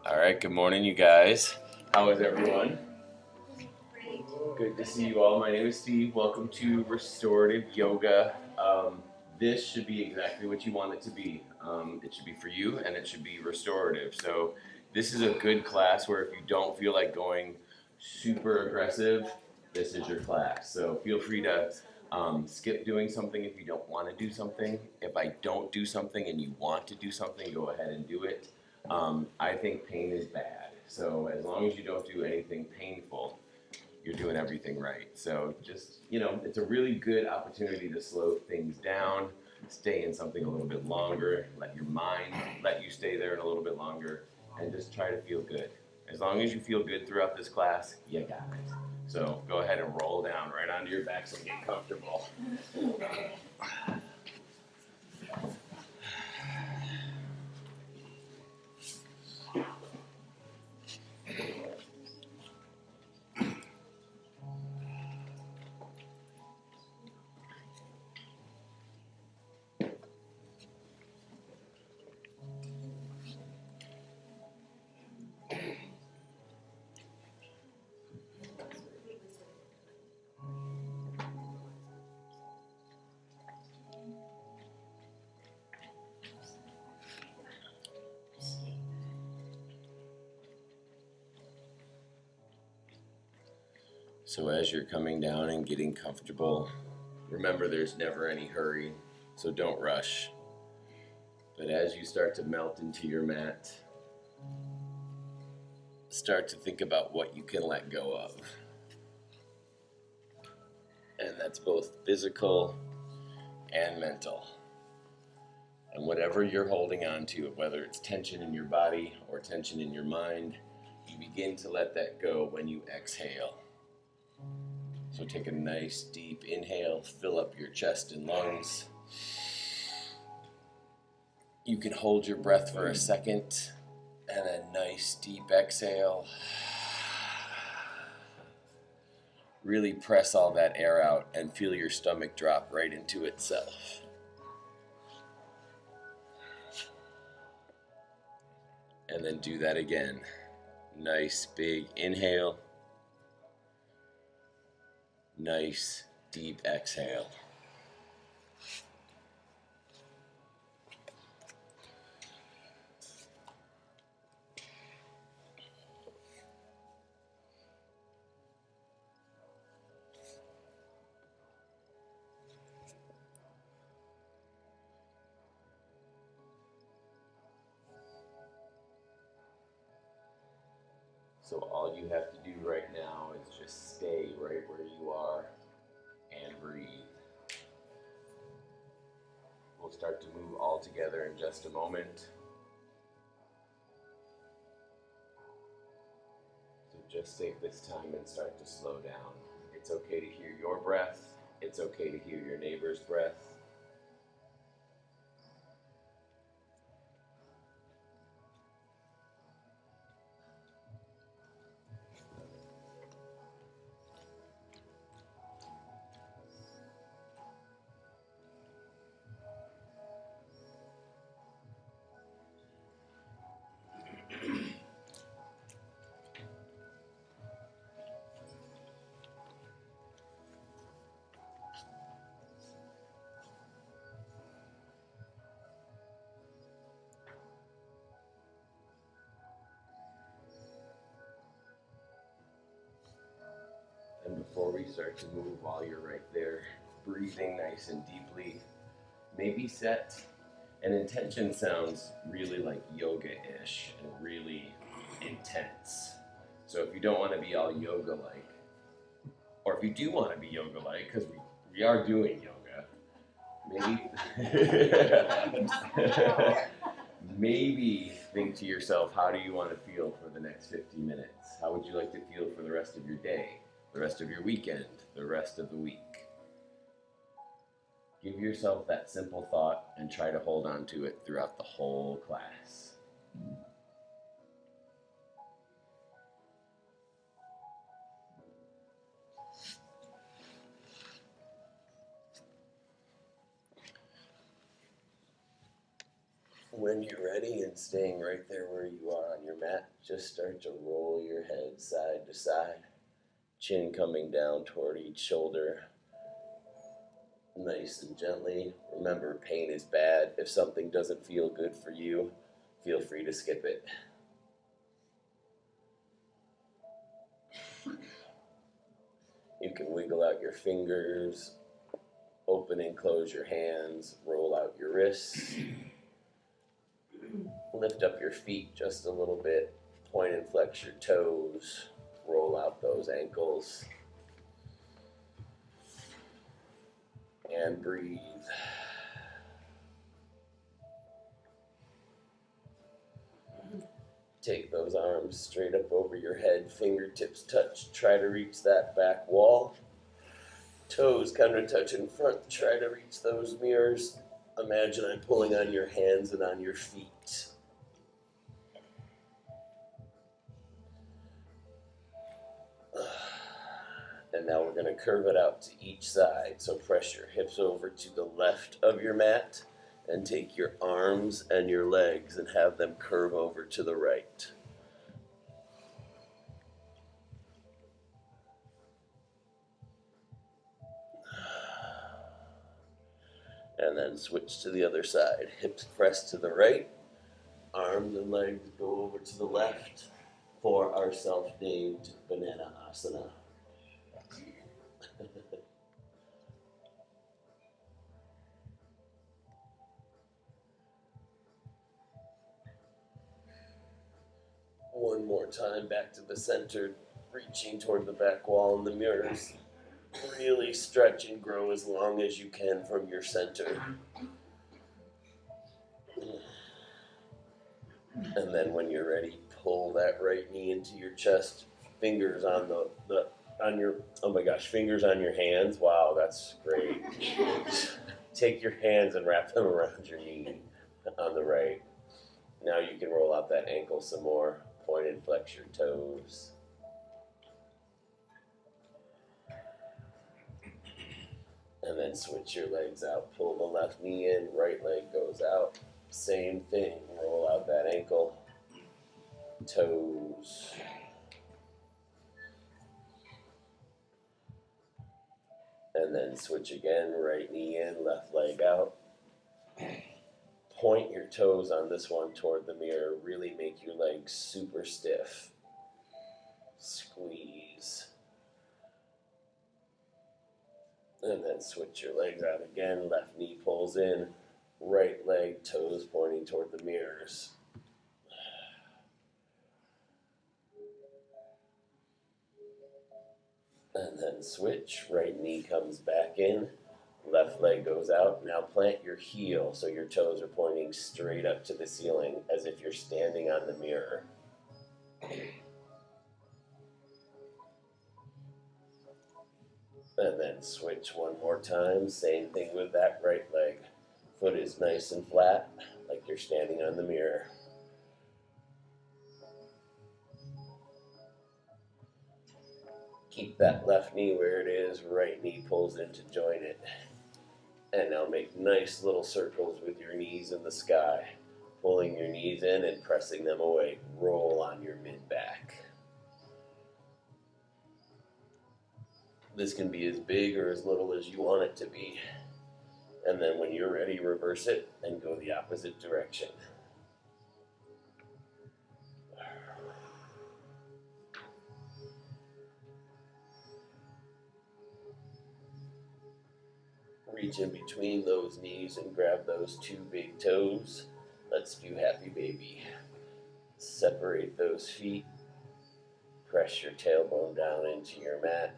All right, good morning, you guys. How is everyone? Good to see you all. My name is Steve. Welcome to Restorative Yoga. This should be exactly what you want it to be. It should be for you, and it should be restorative. So this is a good class where if you don't feel like going super aggressive, this is your class. So feel free to skip doing something if you don't want to do something. If I don't do something and you want to do something, go ahead and do it. I think pain is bad. So as long as you don't do anything painful, you're doing everything right. So just, it's a really good opportunity to slow things down, stay in something a little bit longer, let your mind let you stay there a little bit longer, and just try to feel good. As long as you feel good throughout this class, you got it. So go ahead and roll down right onto your backs and get comfortable. So as you're coming down and getting comfortable, remember there's never any hurry, so don't rush. But as you start to melt into your mat, start to think about what you can let go of. And that's both physical and mental. And whatever you're holding on to, whether it's tension in your body or tension in your mind, you begin to let that go when you exhale. So take a nice deep inhale, fill up your chest and lungs. You can hold your breath for a second, and a nice deep exhale. Really press all that air out and feel your stomach drop right into itself. And then do that again. Nice big inhale. Nice deep exhale. So all you have to do right now is just stay right where you are and breathe. We'll start to move all together in just a moment. So just take this time and start to slow down. It's okay to hear your breath. It's okay to hear your neighbor's breath. And before we start to move, while you're right there, breathing nice and deeply, maybe set an intention. Sounds really like yoga-ish and really intense. So if you don't want to be all yoga-like, or if you do want to be yoga-like, because we are doing yoga, maybe think to yourself, how do you want to feel for the next 50 minutes? How would you like to feel for the rest of your day, the rest of your weekend, the rest of the week? Give yourself that simple thought and try to hold on to it throughout the whole class. When you're ready and staying right there where you are on your mat, just start to roll your head side to side, chin coming down toward each shoulder, nice and gently. Remember, pain is bad. If something doesn't feel good for you, feel free to skip it. You can wiggle out your fingers, open and close your hands, roll out your wrists, lift up your feet just a little bit, point and flex your toes, roll out those ankles, and breathe. Take those arms straight up over your head, fingertips touch, try to reach that back wall. Toes kind of touch in front, try to reach those mirrors. Imagine I'm pulling on your hands and on your feet. And now we're going to curve it out to each side. So press your hips over to the left of your mat and take your arms and your legs and have them curve over to the right. And then switch to the other side. Hips press to the right, arms and legs go over to the left for our self-named banana asana. One more time, back to the center, reaching toward the back wall and the mirrors. Really stretch and grow as long as you can from your center. And then when you're ready, pull that right knee into your chest, fingers on fingers on your hands. Wow, that's great. Take your hands and wrap them around your knee on the right. Now you can roll out that ankle some more. Point and flex your toes. And then switch your legs out. Pull the left knee in, right leg goes out. Same thing, roll out that ankle, toes. And then switch again, right knee in, left leg out. Point your toes on this one toward the mirror. Really make your legs super stiff. Squeeze. And then switch your legs out again. Left knee pulls in. Right leg, toes pointing toward the mirrors. And then switch. Right knee comes back in. Left leg goes out. Now plant your heel so your toes are pointing straight up to the ceiling as if you're standing on the mirror. And then switch one more time. Same thing with that right leg. Foot is nice and flat, like you're standing on the mirror. Keep that left knee where it is, right knee pulls in to join it. And now make nice little circles with your knees in the sky, pulling your knees in and pressing them away. Roll on your mid-back. This can be as big or as little as you want it to be. And then when you're ready, reverse it and go the opposite direction. Reach in between those knees and grab those two big toes. Let's do happy baby. Separate those feet. Press your tailbone down into your mat.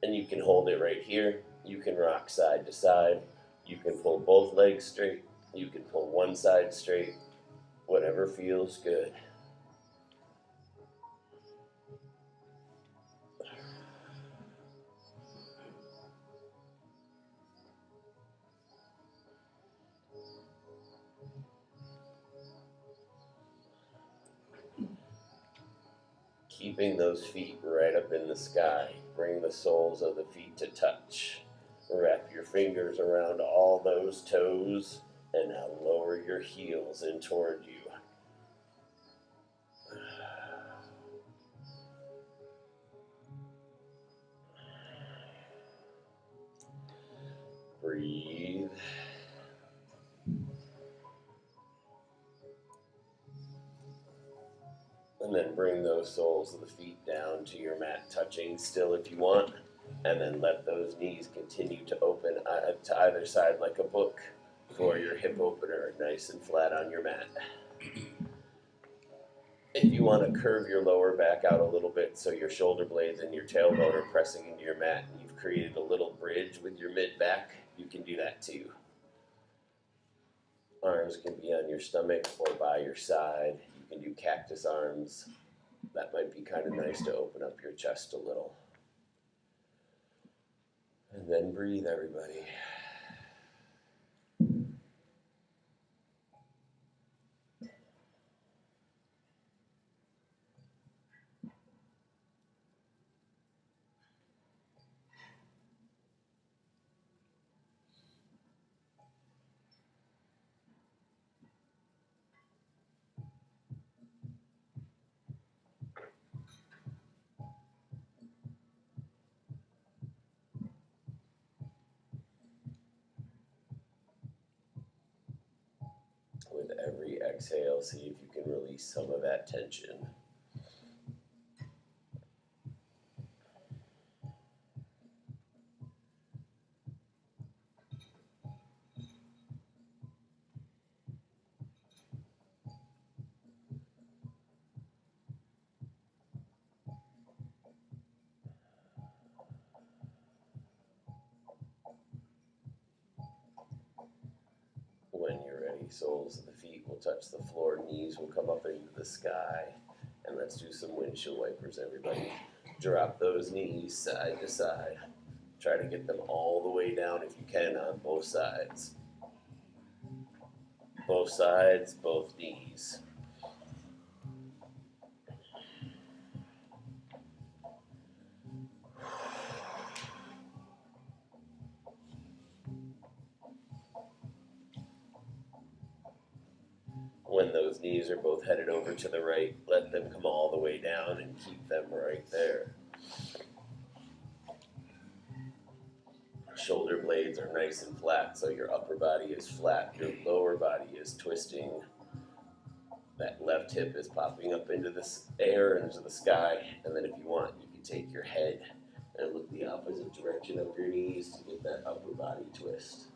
And you can hold it right here. You can rock side to side. You can pull both legs straight. You can pull one side straight. Whatever feels good. Keeping those feet right up in the sky. Bring the soles of the feet to touch. Wrap your fingers around all those toes And now lower your heels in toward you. Breathe. And then bring those soles of the feet down to your mat, touching still if you want. And then let those knees continue to open to either side like a book for your hip opener, nice and flat on your mat. If you want to curve your lower back out a little bit so your shoulder blades and your tailbone are pressing into your mat and you've created a little bridge with your mid back, you can do that too. Arms can be on your stomach or by your side. You can do cactus arms. That might be kind of nice to open up your chest a little. And then breathe, everybody. With every exhale, see if you can release some of that tension. When you're ready, soles of the feet will touch the floor, knees will come up into the sky. And let's do some windshield wipers, everybody. Drop those knees side to side. Try to get them all the way down if you can on both sides. Both sides, both knees. When those knees are both headed over to the right, let them come all the way down and keep them right there. Shoulder blades are nice and flat, so your upper body is flat, your lower body is twisting. That left hip is popping up into the air, into the sky, and then if you want, you can take your head and look the opposite direction of your knees to get that upper body twist.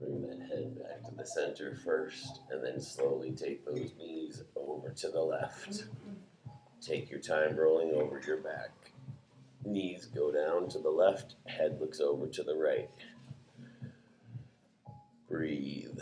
Bring that head back to the center first, and then slowly take those knees over to the left. Take your time rolling over your back. Knees go down to the left, head looks over to the right. Breathe.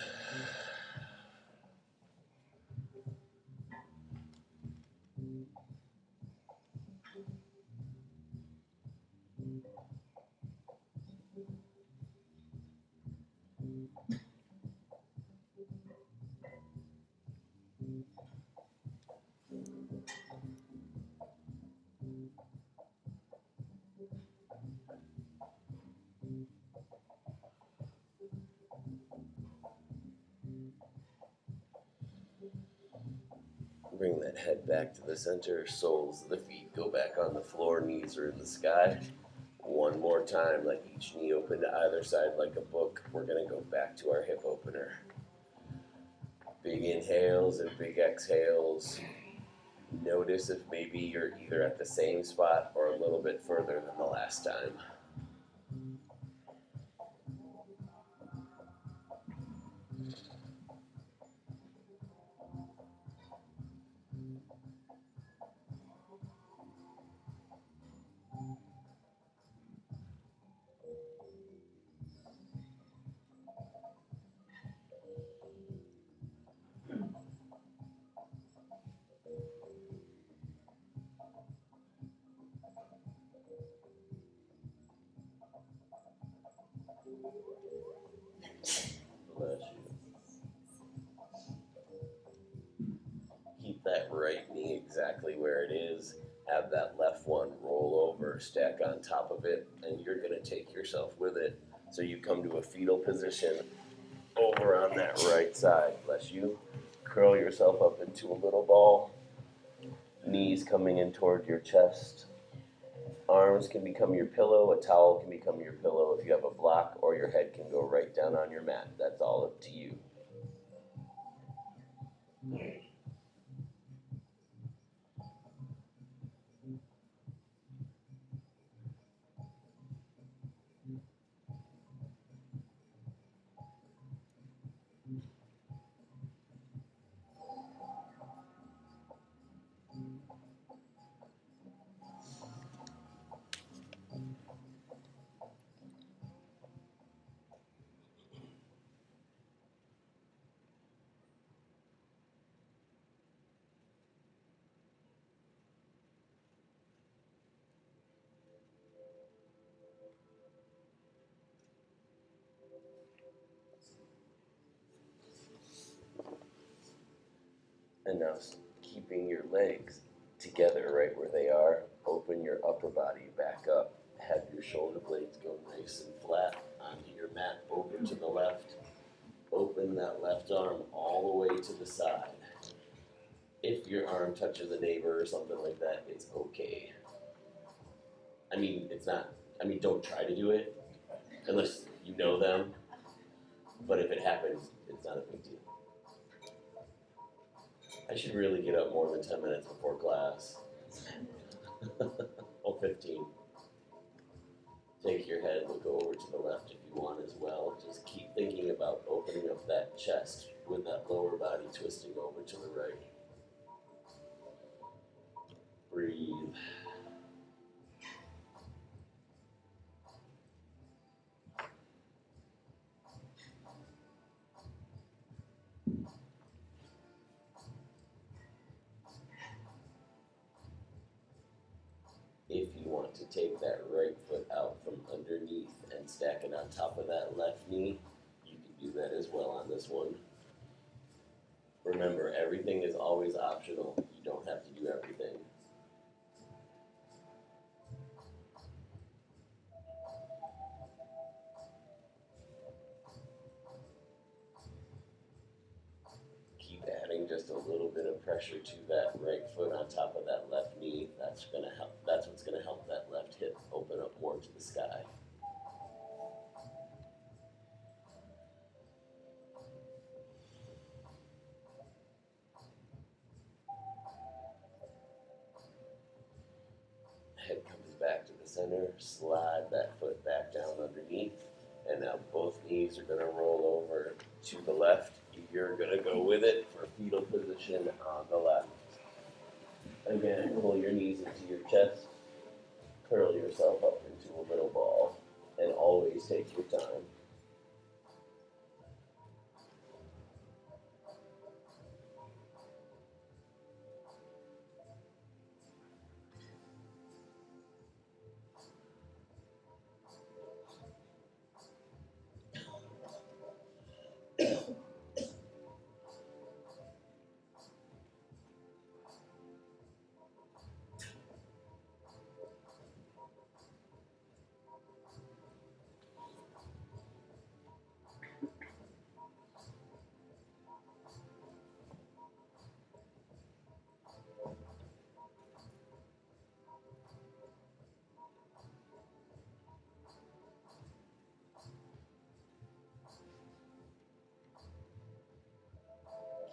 Bring that head back to the center, soles of the feet go back on the floor, knees are in the sky. One more time, let each knee open to either side like a book. We're going to go back to our hip opener. Big inhales and big exhales. Notice if maybe you're either at the same spot or a little bit further than the last time. exactly where it is. Have that left one roll over, stack on top of it, and you're gonna take yourself with it. So you come to a fetal position over on that right side. Bless you. Curl yourself up into a little ball. Knees coming in toward your chest. Arms can become your pillow. A towel can become your pillow if you have a block, or your head can go right down on your mat. That's all up to you. And now keeping your legs together right where they are. Open your upper body back up. Have your shoulder blades go nice and flat onto your mat over to the left. Open that left arm all the way to the side. If your arm touches a neighbor or something like that, it's okay. Don't try to do it unless you know them. But if it happens, it's not a big deal. I should really get up more than 10 minutes before class. Or 15. Take your head, look over to the left if you want as well. Just keep thinking about opening up that chest with that lower body twisting over to the right. Breathe. If you want to take that right foot out from underneath and stack it on top of that left knee, you can do that as well on this one. Remember, everything is always optional. You don't have to do everything. Keep adding just a little bit of pressure to that right foot on top of that left knee. That's gonna help. That's what's gonna help that left hip open up more to the sky. Head comes back to the center. Slide that foot back down underneath. And now both knees are gonna roll over to the left. You're gonna go with it for fetal position on the left. Again, pull your knees into your chest. Curl yourself up into a little ball. And always take your time.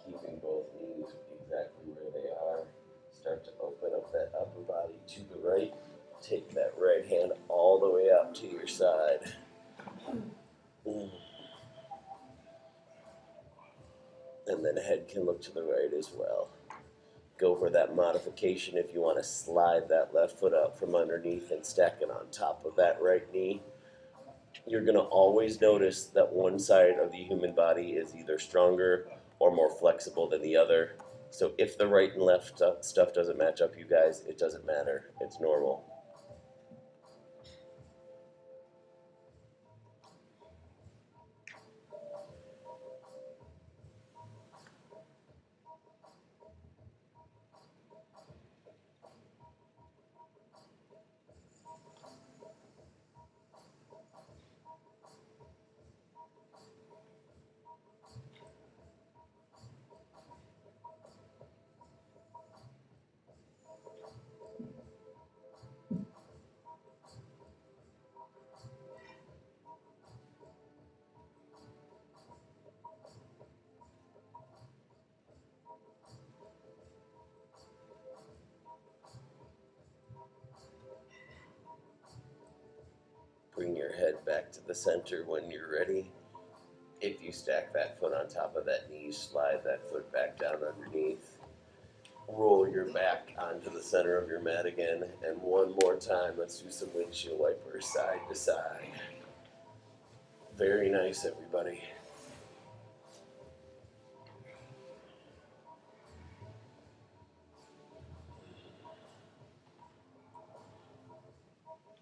Keeping both knees exactly where they are. Start to open up that upper body to the right. Take that right hand all the way up to your side. And then head can look to the right as well. Go for that modification if you want to slide that left foot up from underneath and stack it on top of that right knee. You're going to always notice that one side of the human body is either stronger or more flexible than the other. So if the right and left stuff doesn't match up, you guys, it doesn't matter. It's normal. head back to the center when you're ready. If you stack that foot on top of that knee, slide that foot back down underneath. Roll your back onto the center of your mat again. And one more time, let's do some windshield wipers side to side. Very nice, everybody.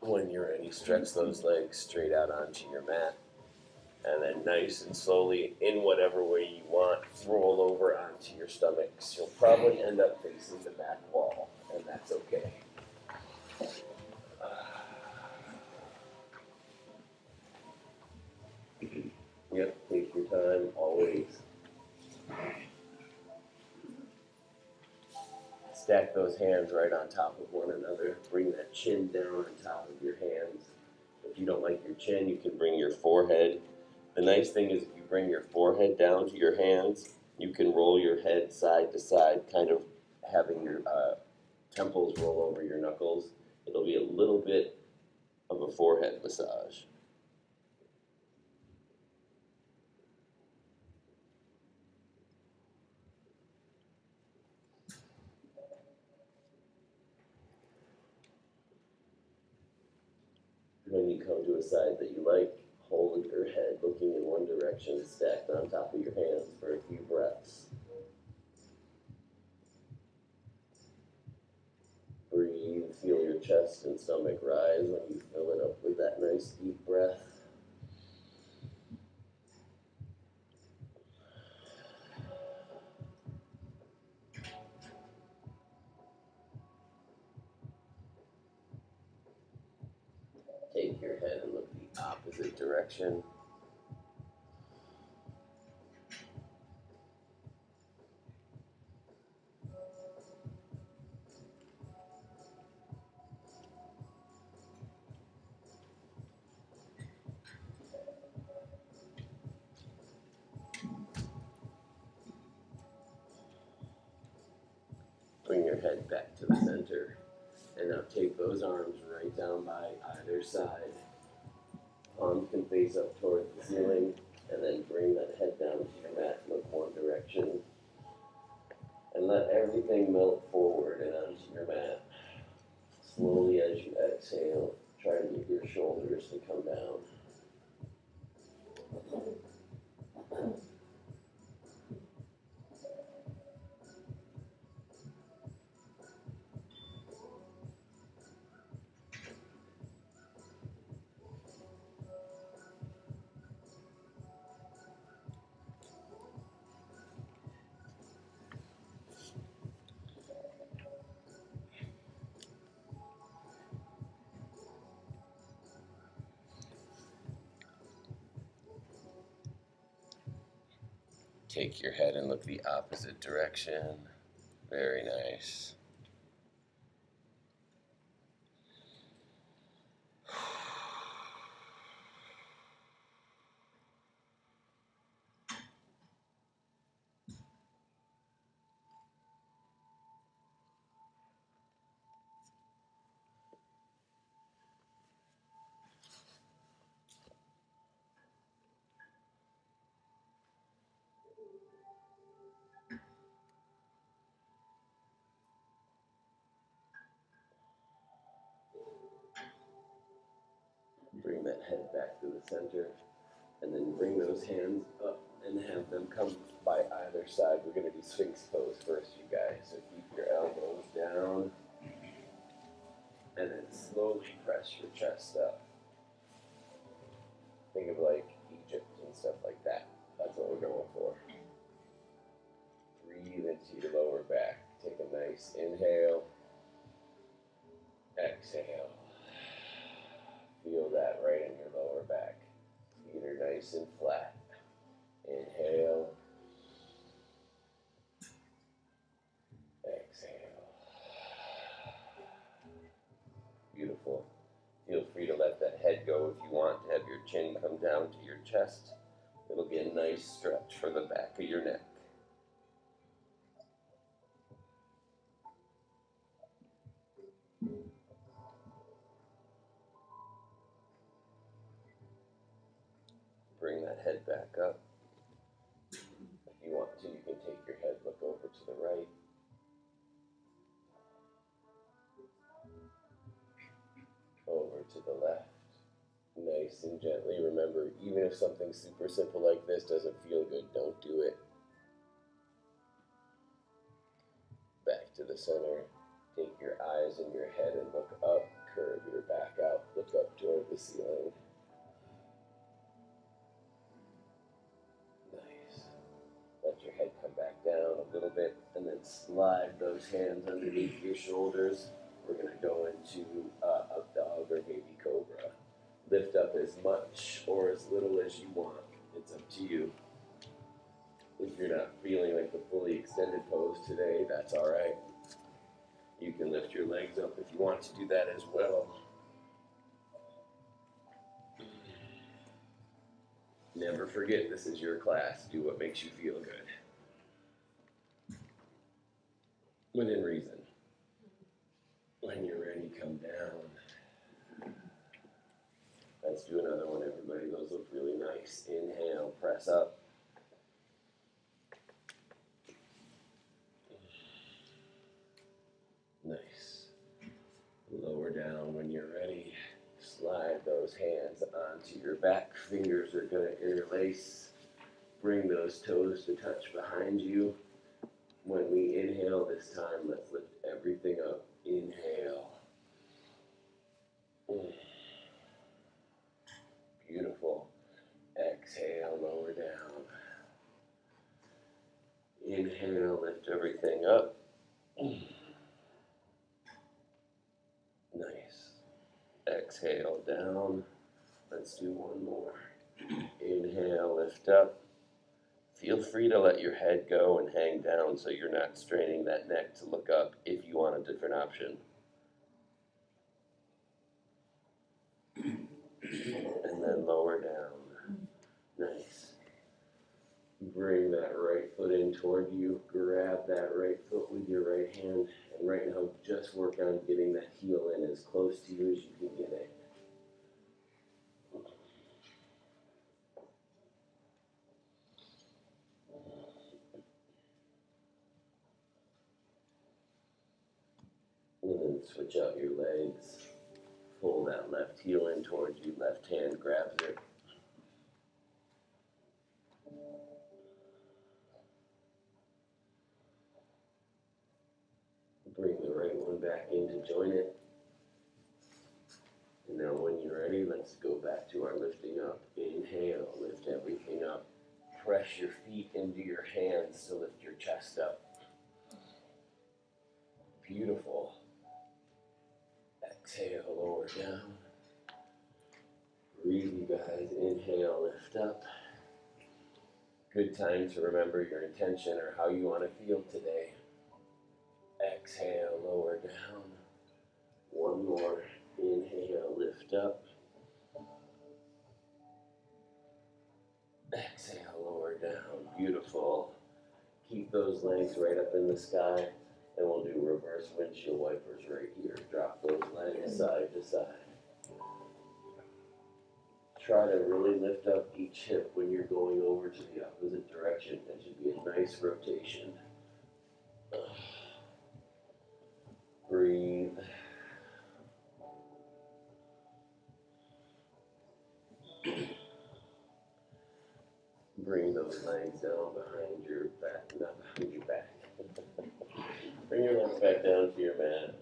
When you're ready, stretch those legs straight out onto your mat. And then nice and slowly, in whatever way you want, roll over onto your stomachs. You'll probably end up facing the back wall, and that's okay. Yep, take your time, always. Stack those hands right on top of one another. Bring that chin down on top of your hands. If you don't like your chin, you can bring your forehead. The nice thing is if you bring your forehead down to your hands, you can roll your head side to side, kind of having your temples roll over your knuckles. It'll be a little bit of a forehead massage. When you come to a side that you like, hold your head looking in one direction, stacked on top of your hands for a few breaths. Breathe, feel your chest and stomach rise when you fill it up with that nice deep breath. Take your head and look the opposite direction. Bring your head back to the center. And now take those arms right down by either side. Palms can face up toward the ceiling. And then bring that head down to your mat, look one direction. And let everything melt forward and onto your mat. Slowly as you exhale, try to get your shoulders to come down. Take your head and look the opposite direction. Very nice. Bring that head back to the center, and then bring those hands up and have them come by either side. We're going to do Sphinx pose first, you guys. So keep your elbows down, and then slowly press your chest up. Think of like Egypt and stuff like that. That's what we're going for. Breathe into your lower back. Take a nice inhale. Exhale. Feel that right in your lower back. Feet are nice and flat. Inhale. Exhale. Beautiful. Feel free to let that head go if you want to have your chin come down to your chest. It'll be a nice stretch for the back of your neck. head back up. If you want to, you can take your head, look over to the right. Over to the left. Nice and gently. Remember, even if something super simple like this doesn't feel good, don't do it. Back to the center. Take your eyes and your head and look up. Curve your back out. Look up toward the ceiling. Nice. Let your head come back down a little bit and then slide those hands underneath your shoulders. We're going to go into up dog or baby cobra. Lift up as much or as little as you want. It's up to you. If you're not feeling like the fully extended pose today, that's all right. You can lift your legs up if you want to do that as well. Never forget, this is your class. Do what makes you feel good. Within reason. When you're ready, come down. Let's do another one, everybody. Those look really nice. Inhale, press up. Nice. Lower down when you're ready. Slide those hands onto your back. Fingers are going to interlace. Bring those toes to touch behind you. When we inhale this time, let's lift everything up. Inhale. Beautiful. Exhale, lower down. Inhale, lift everything up. Nice. Exhale, down. Let's do one more. Inhale, lift up. Feel free to let your head go and hang down so you're not straining that neck to look up if you want a different option. And then lower down. Nice. Bring that right foot in toward you. Grab that right foot with your right hand. And right now, just work on getting that heel in as close to you as you can get it. And then switch out your legs. Pull that left heel in towards you. Left hand grabs it. Bring the right one back in to join it. And now when you're ready, let's go back to our lifting up. Inhale, lift everything up. Press your feet into your hands to lift your chest up. Beautiful. Exhale, lower down. Breathe, you guys. Inhale, lift up. Good time to remember your intention or how you want to feel today. Exhale, lower down. One more. Inhale, lift up. Exhale, lower down. Beautiful. Keep those legs right up in the sky. And we'll do reverse windshield wipers right here. Drop those legs side to side. Try to really lift up each hip when you're going over to the opposite direction. That should be a nice rotation. Breathe. Bring those legs down behind your back, not behind your back. Bring your legs back down to your mat.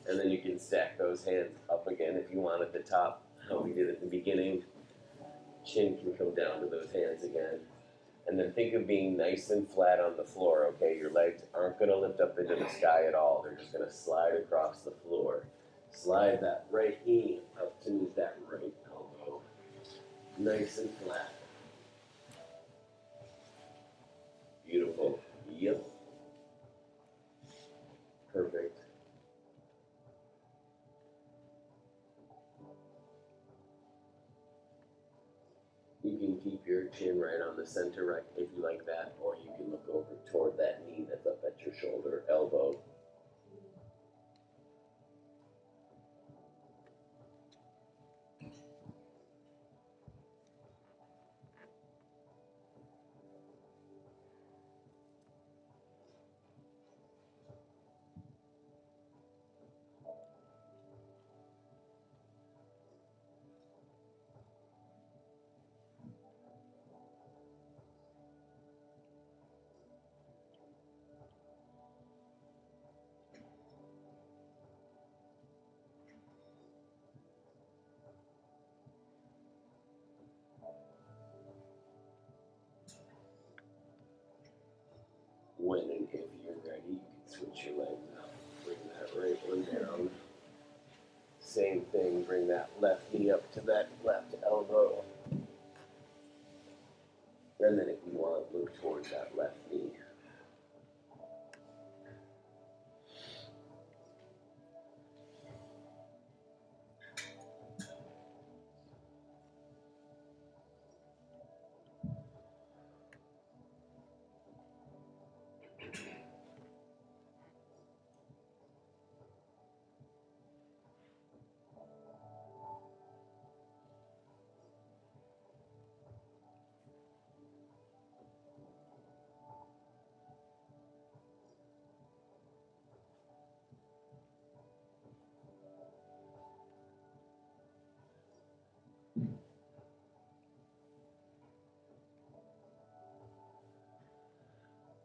And then you can stack those hands up again if you want at the top, how we did at the beginning. Chin can come down to those hands again. And then think of being nice and flat on the floor, okay? Your legs aren't going to lift up into the sky at all. They're just going to slide across the floor. Slide that right knee up to meet that right elbow. Nice and flat. Beautiful. Yep. Perfect. You can keep your chin right on the center right if you like that, or you can look over toward that knee that's up at your shoulder, elbow. When and if you're ready, you can switch your legs out. Bring that right one down. Same thing, bring that left knee up to that left elbow. And then if you want, move towards that left knee.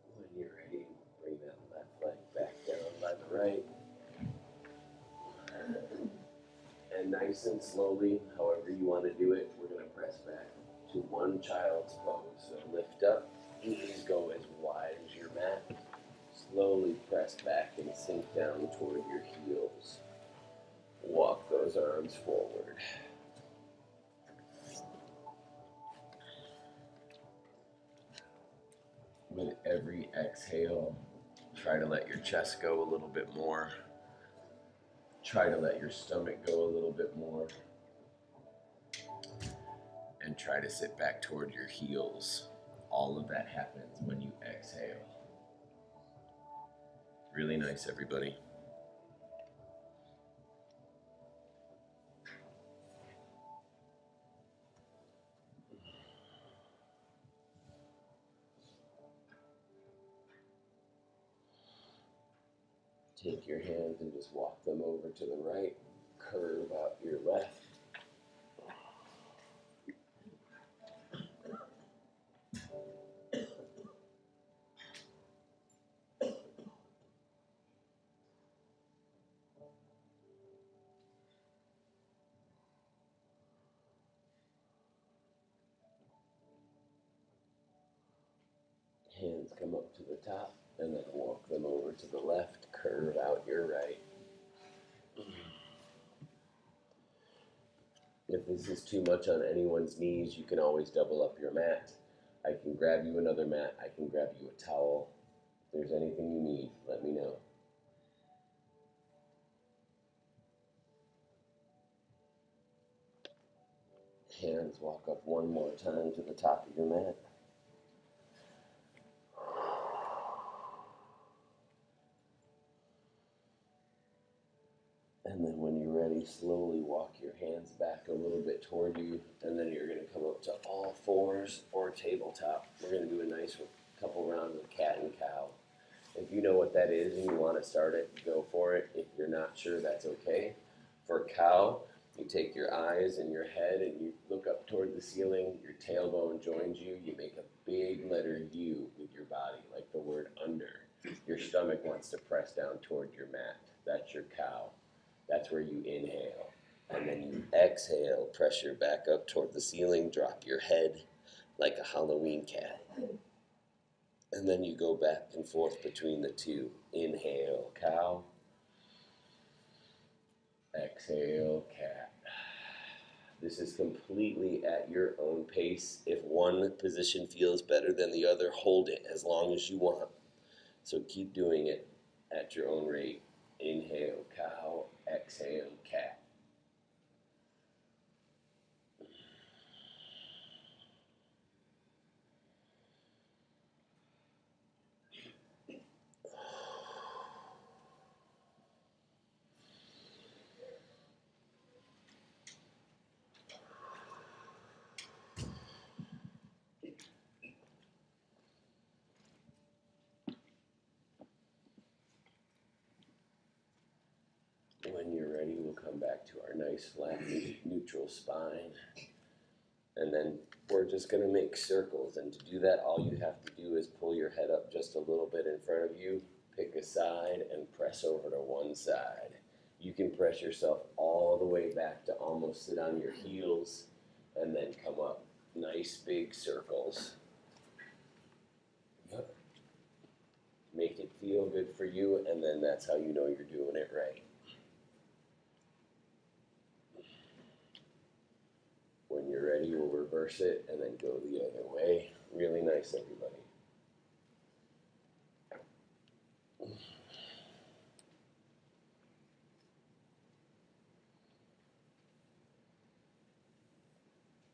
When you're ready, bring that left leg back down by the right. And nice and slowly, however you want to do it, we're going to press back to one child's pose. So lift up, knees go as wide as your mat. Slowly press back and sink down toward your heels. Walk those arms forward. With every exhale, try to let your chest go a little bit more. Try to let your stomach go a little bit more. And try to sit back toward your heels. All of that happens when you exhale. Really nice, everybody. Take your hands and just walk them over to the right. Curve out your left. Hands come up to the top and then walk them over to the left. Curve out your right. If this is too much on anyone's knees, you can always double up your mat. I can grab you another mat. I can grab you a towel. If there's anything you need, let me know. Hands walk up one more time to the top of your mat. And then when you're ready, slowly walk your hands back a little bit toward you, and then you're going to come up to all fours or tabletop. We're going to do a nice couple rounds of cat and cow. If you know what that is and you want to start it, go for it. If you're not sure, that's okay. For cow, you take your eyes and your head and you look up toward the ceiling. Your tailbone joins you. You make a big letter U with your body, like the word under. Your stomach wants to press down toward your mat. That's your cow. That's where you inhale. And then you exhale, pressure back up toward the ceiling, drop your head like a Halloween cat. And then you go back and forth between the two. Inhale, cow. Exhale, cat. This is completely at your own pace. If one position feels better than the other, hold it as long as you want. So keep doing it at your own rate. Inhale, cow. Exhale, cat. When you're ready, we'll come back to our nice flat neutral spine. And then we're just going to make circles. And to do that, all you have to do is pull your head up just a little bit in front of you, pick a side, and press over to one side. You can press yourself all the way back to almost sit on your heels, and then come up. Nice big circles. Yep. feel good for you, and then that's how you know you're doing it right. When you're ready, we'll reverse it and then go the other way. Really nice, everybody.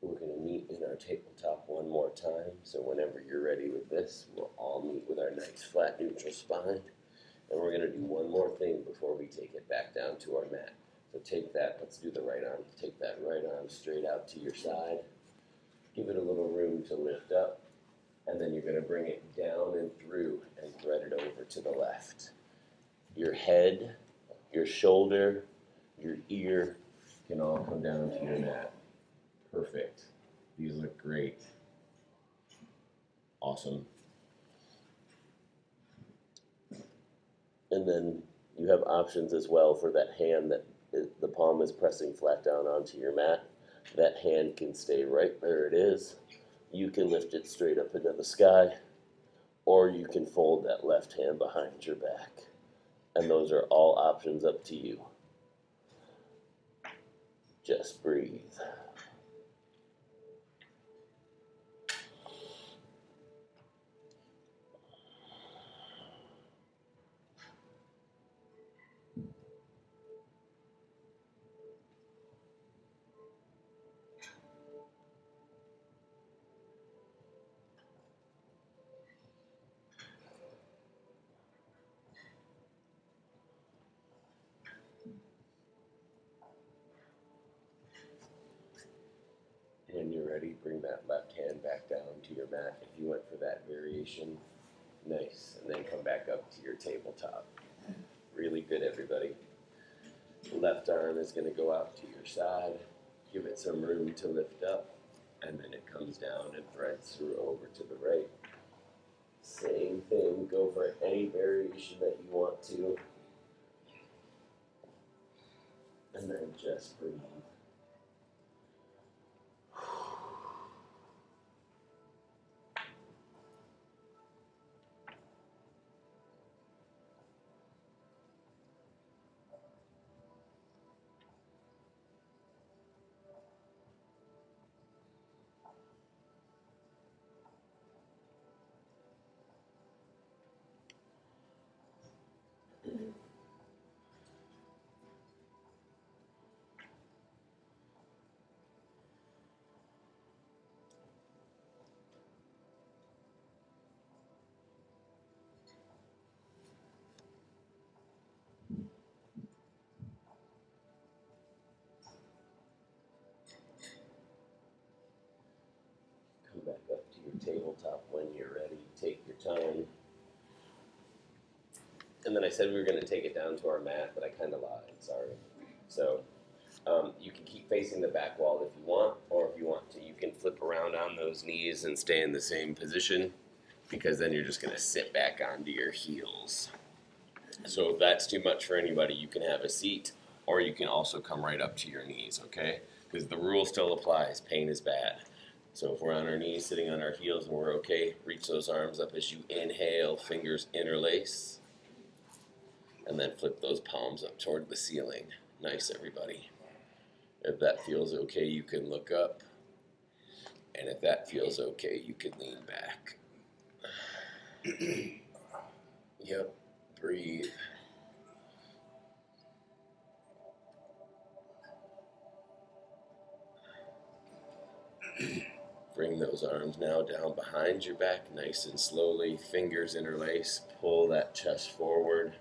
We're going to meet in our tabletop one more time. So whenever you're ready with this, we'll all meet with our nice flat neutral spine. And we're going to do one more thing before we take it back down to our mat. So take that, let's do the right arm. Take that right arm straight out to your side. Give it a little room to lift up. And then you're going to bring it down and through and thread it over to the left. Your head, your shoulder, your ear can all come down to your mat. Perfect. These look great. Awesome. And then you have options as well for that hand that the palm is pressing flat down onto your mat. That hand can stay right where it is. You can lift it straight up into the sky, or you can fold that left hand behind your back. And those are all options up to you. Just breathe. When you're ready, bring that left hand back down to your mat. If you went for that variation, nice. And then come back up to your tabletop. Really good, everybody. The left arm is going to go out to your side. Give it some room to lift up. And then it comes down and threads through over to the right. Same thing. Go for any variation that you want to. And then just breathe. Come back up to your tabletop when you're ready. Take your time. And then I said we were going to take it down to our mat, but I kind of lied, sorry. So you can keep facing the back wall if you want, or if you want to, you can flip around on those knees and stay in the same position, because then you're just going to sit back onto your heels. So if that's too much for anybody, you can have a seat, or you can also come right up to your knees, okay? Because the rule still applies, pain is bad. So if we're on our knees, sitting on our heels, and we're okay, reach those arms up as you inhale, fingers interlace. And then flip those palms up toward the ceiling. Nice, everybody. If that feels okay, you can look up. And if that feels okay, you can lean back. Yep, breathe. Bring those arms now down behind your back, nice and slowly. Fingers interlace, pull that chest forward.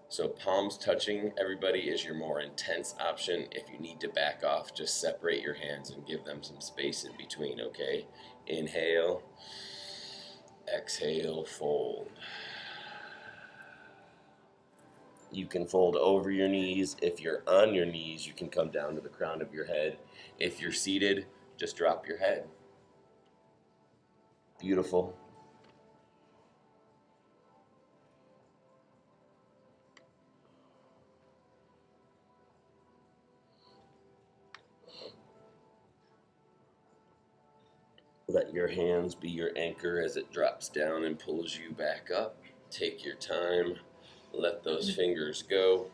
So palms touching, everybody, is your more intense option. If you need to back off, just separate your hands and give them some space in between, okay? Inhale, exhale, fold. You can fold over your knees. If you're on your knees, you can come down to the crown of your head. If you're seated, just drop your head. Beautiful. Let your hands be your anchor as it drops down and pulls you back up. Take your time. Let those fingers go.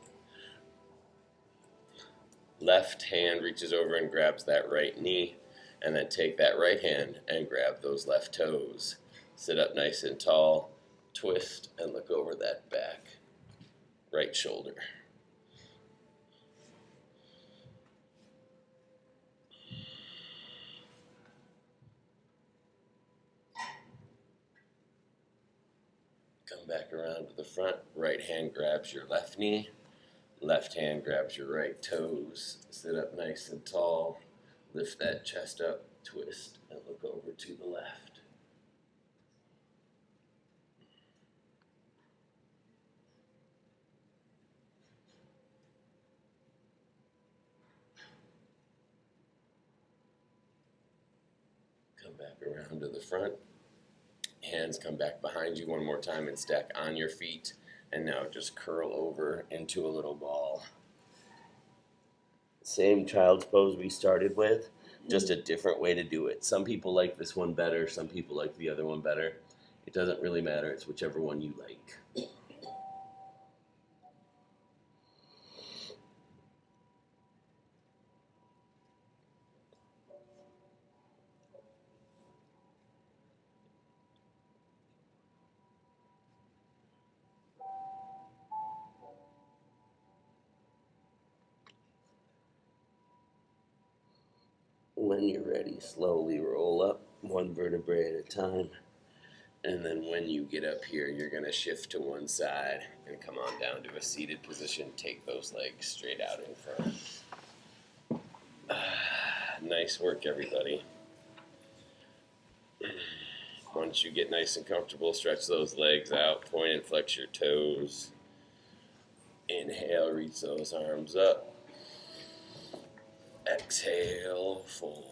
Left hand reaches over and grabs that right knee, and then take that right hand and grab those left toes. Sit up nice and tall, twist, and look over that back right shoulder. Come back around to the front. Right hand grabs your left knee. Left hand grabs your right toes. Sit up nice and tall. Lift that chest up, twist, and look over to the left. Come back around to the front. Hands come back behind you one more time and stack on your feet. And now just curl over into a little ball. Same child's pose we started with, just a different way to do it. Some people like this one better, some people like the other one better. It doesn't really matter, it's whichever one you like. When you're ready, slowly roll up one vertebrae at a time. And then when you get up here, you're going to shift to one side and come on down to a seated position. Take those legs straight out in front. Nice work, everybody. Once you get nice and comfortable, stretch those legs out, point and flex your toes. Inhale, reach those arms up. Exhale, fold.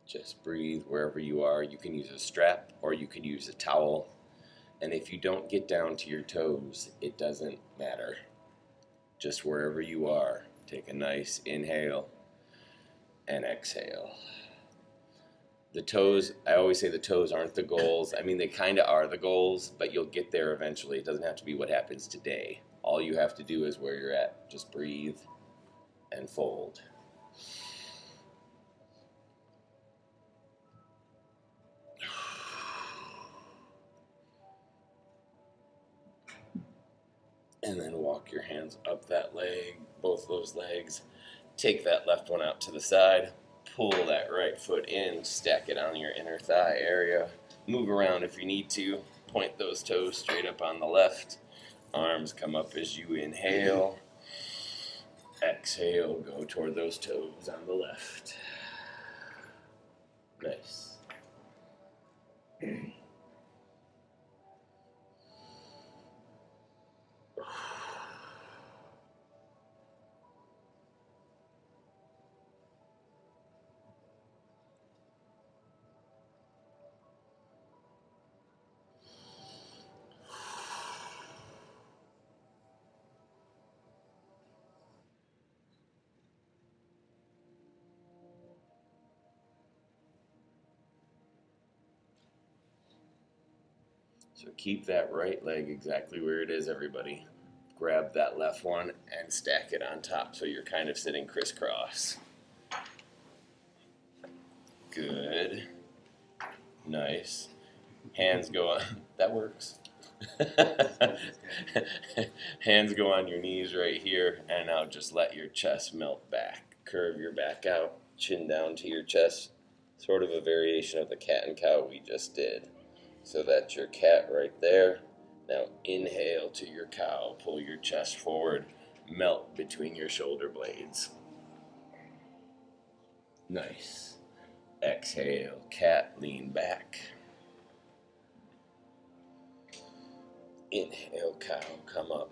Just breathe wherever you are. You can use a strap or you can use a towel. And if you don't get down to your toes, it doesn't matter. Just wherever you are, take a nice inhale and exhale. The toes, I always say the toes aren't the goals. I mean, they kind of are the goals, but you'll get there eventually. It doesn't have to be what happens today. All you have to do is where you're at. Just breathe and fold. And then walk your hands up that leg, both those legs. Take that left one out to the side. Pull that right foot in, stack it on your inner thigh area. Move around if you need to. Point those toes straight up on the left. Arms come up as you inhale. Exhale, go toward those toes on the left. Nice. So keep that right leg exactly where it is, everybody. Grab that left one and stack it on top so you're kind of sitting crisscross. Good. Nice. Hands go on. That works. Hands go on your knees right here, and now just let your chest melt back. Curve your back out, chin down to your chest. Sort of a variation of the cat and cow we just did. So that's your cat right there. Now inhale to your cow. Pull your chest forward. Melt between your shoulder blades. Nice. Exhale, cat, lean back. Inhale, cow, come up.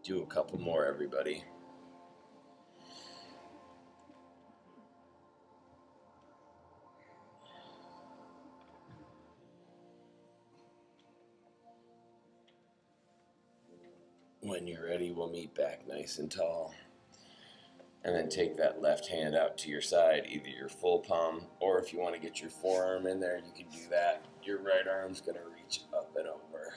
Do a couple more, everybody. When you're ready, we'll meet back nice and tall. And then take that left hand out to your side, either your full palm, or if you want to get your forearm in there, you can do that. Your right arm's going to reach up and over.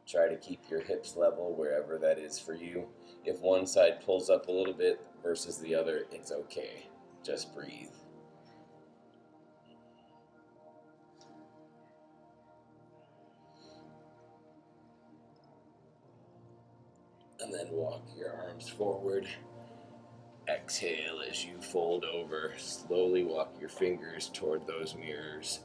Try to keep your hips level wherever that is for you. If one side pulls up a little bit versus the other, it's okay. Just breathe. And then walk your arms forward. Exhale as you fold over. Slowly walk your fingers toward those mirrors.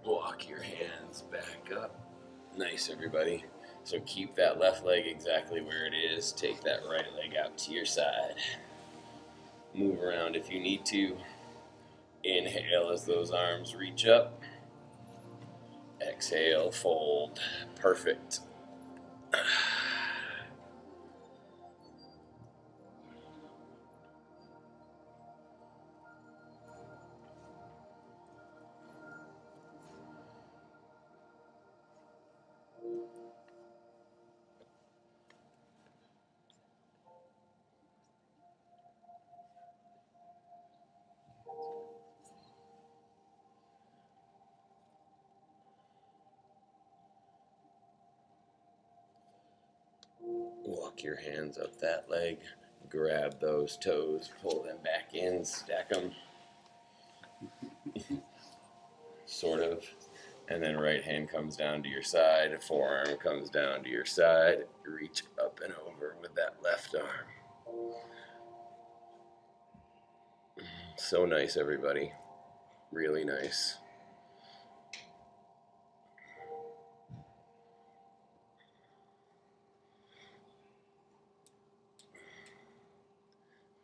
Walk your hands back up. Nice, everybody. So keep that left leg exactly where it is. Take that right leg out to your side. Move around if you need to. Inhale as those arms reach up. Exhale, fold. Perfect. Walk your hands up that leg. Grab those toes, pull them back in, stack them. Sort of. And then right hand comes down to your side, forearm comes down to your side. Reach up and over with that left arm. So nice, everybody. Really nice.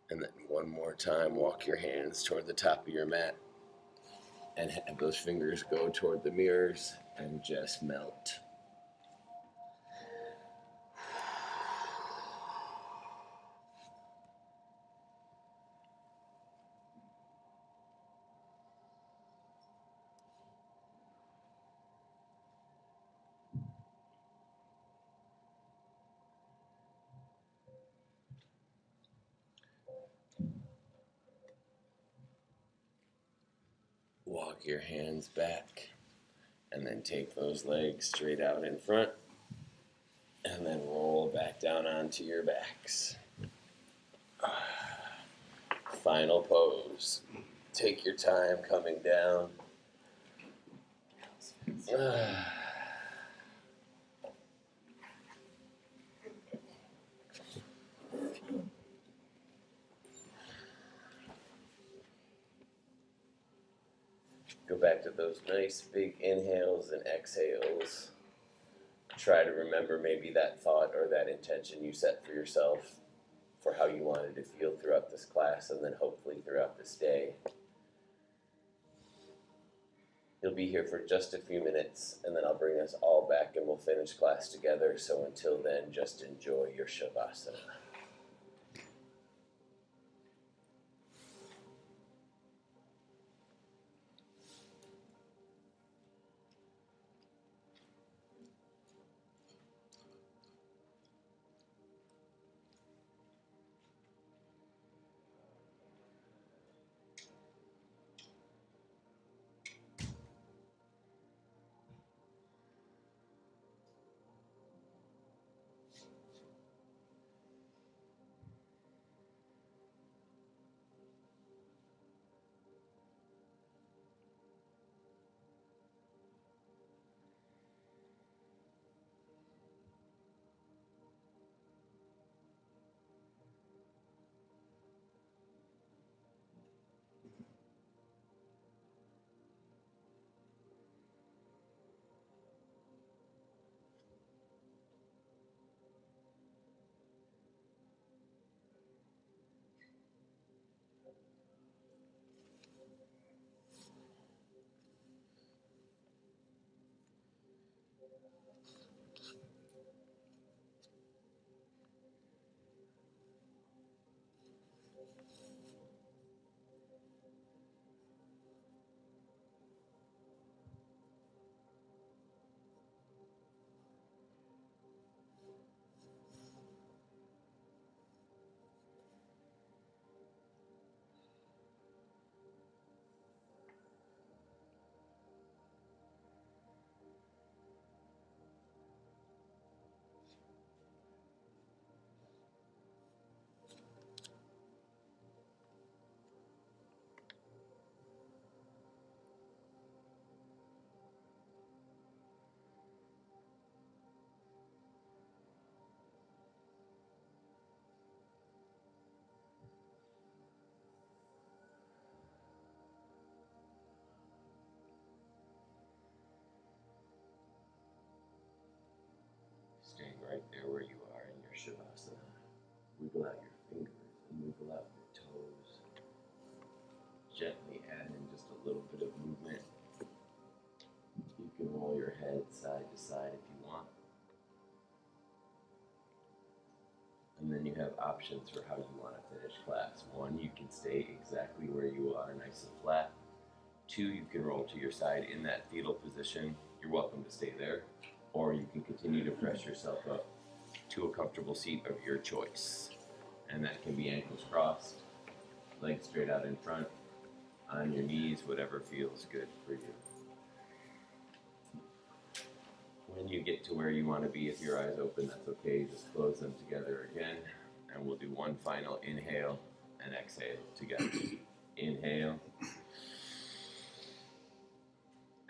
And then one more time, walk your hands toward the top of your mat and have those fingers go toward the mirrors and just melt. Walk your hands back and then take those legs straight out in front and then roll back down onto your backs. Final pose. Take your time coming down. Go back to those nice big inhales and exhales. Try to remember maybe that thought or that intention you set for yourself for how you wanted to feel throughout this class and then hopefully throughout this day. You'll be here for just a few minutes and then I'll bring us all back and we'll finish class together. So until then, just enjoy your Shavasana. right there where you are in your Shavasana. Wiggle out your fingers and wiggle out your toes. Gently add in just a little bit of movement. You can roll your head side to side if you want. And then you have options for how you want to finish class. 1, you can stay exactly where you are, nice and flat. 2, you can roll to your side in that fetal position. You're welcome to stay there. Or you can continue to press yourself up to a comfortable seat of your choice. And that can be ankles crossed, legs straight out in front, on your knees, whatever feels good for you. When you get to where you want to be, if your eyes open, that's okay. Just close them together again. And we'll do one final inhale and exhale together. Inhale.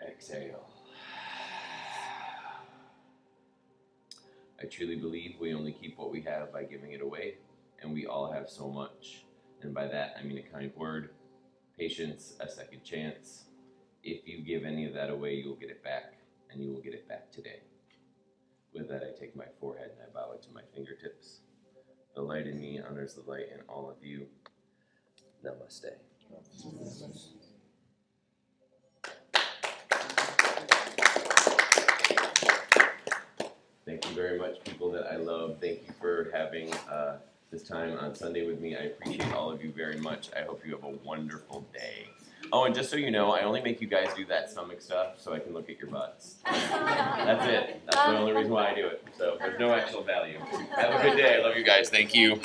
Exhale. I truly believe we only keep what we have by giving it away, and we all have so much. And by that, I mean a kind word, patience, a second chance. If you give any of that away, you will get it back, and you will get it back today. With that, I take my forehead and I bow it to my fingertips. The light in me honors the light in all of you. Namaste. Thank you very much, people that I love. Thank you for having this time on Sunday with me. I appreciate all of you very much. I hope you have a wonderful day. Oh, and just so you know, I only make you guys do that stomach stuff so I can look at your butts. That's it. That's the only reason why I do it. So there's no actual value. Have a good day. I love you guys. Thank you.